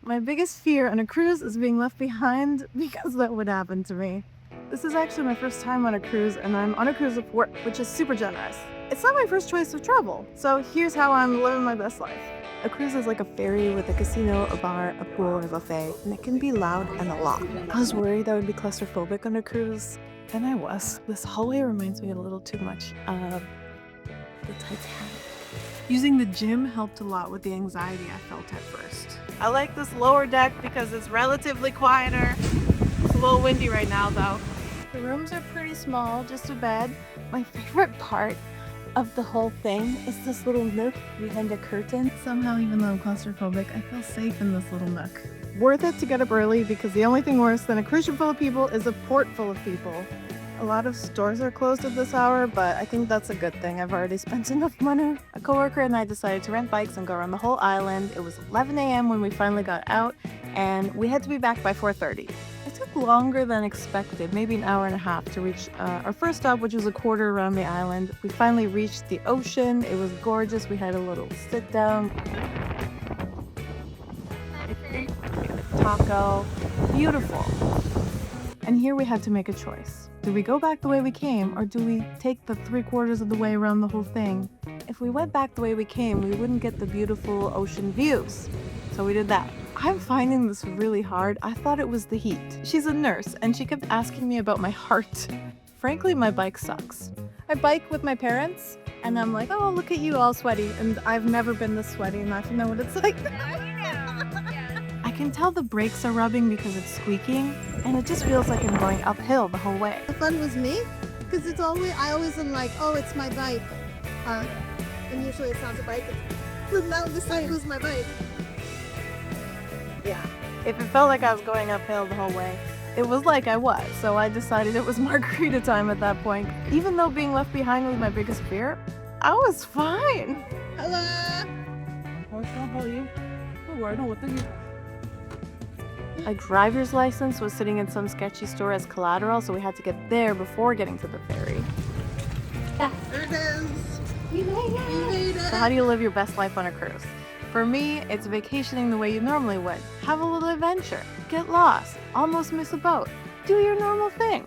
My biggest fear on a cruise is being left behind because that would happen to me. This is actually my first time on a cruise, and I'm on a cruise with work, which is super generous. It's not my first choice of travel, so here's how I'm living my best life. A cruise is like a ferry with a casino, a bar, a pool, and a buffet, and it can be loud and a lot. I was worried I would be claustrophobic on a cruise, and I was. This hallway reminds me a little too much of the Titanic. Using the gym helped a lot with the anxiety I felt at first. I like this lower deck because it's relatively quieter. It's a little windy right now though. The rooms are pretty small, just a bed. My favorite part of the whole thing is this little nook behind a curtain. Somehow, even though I'm claustrophobic, I feel safe in this little nook. Worth it to get up early because the only thing worse than a cruise ship full of people is a port full of people. A lot of stores are closed at this hour, but I think that's a good thing. I've already spent enough money. A coworker and I decided to rent bikes and go around the whole island. It was 11 a.m. when we finally got out, and we had to be back by 4:30. It took longer than expected, maybe an hour and a half to reach our first stop, which was a quarter around the island. We finally reached the ocean. It was gorgeous. We had a little sit down, taco, beautiful. And here we had to make a choice. Do we go back the way we came, or do we take the 3/4 of the way around the whole thing? If we went back the way we came, we wouldn't get the beautiful ocean views. So we did that. I'm finding this really hard. I thought it was the heat. She's a nurse, and she kept asking me about my heart. Frankly, my bike sucks. I bike with my parents, and I'm like, oh, look at you all sweaty. And I've never been this sweaty, and I don't know what it's like. I can tell the brakes are rubbing because it's squeaking, and it just feels like I'm going uphill the whole way. The fun was me, because I always am like, oh, it's my bike. And usually it's not the bike. But now this time it was my bike. Yeah. If it felt like I was going uphill the whole way, it was like I was, so I decided it was margarita time at that point. Even though being left behind was my biggest fear, I was fine. Hello. A driver's license was sitting in some sketchy store as collateral, so we had to get there before getting to the ferry. There it is. We made it. So how do you live your best life on a cruise? For me, it's vacationing the way you normally would. Have a little adventure, get lost, almost miss a boat. Do your normal thing.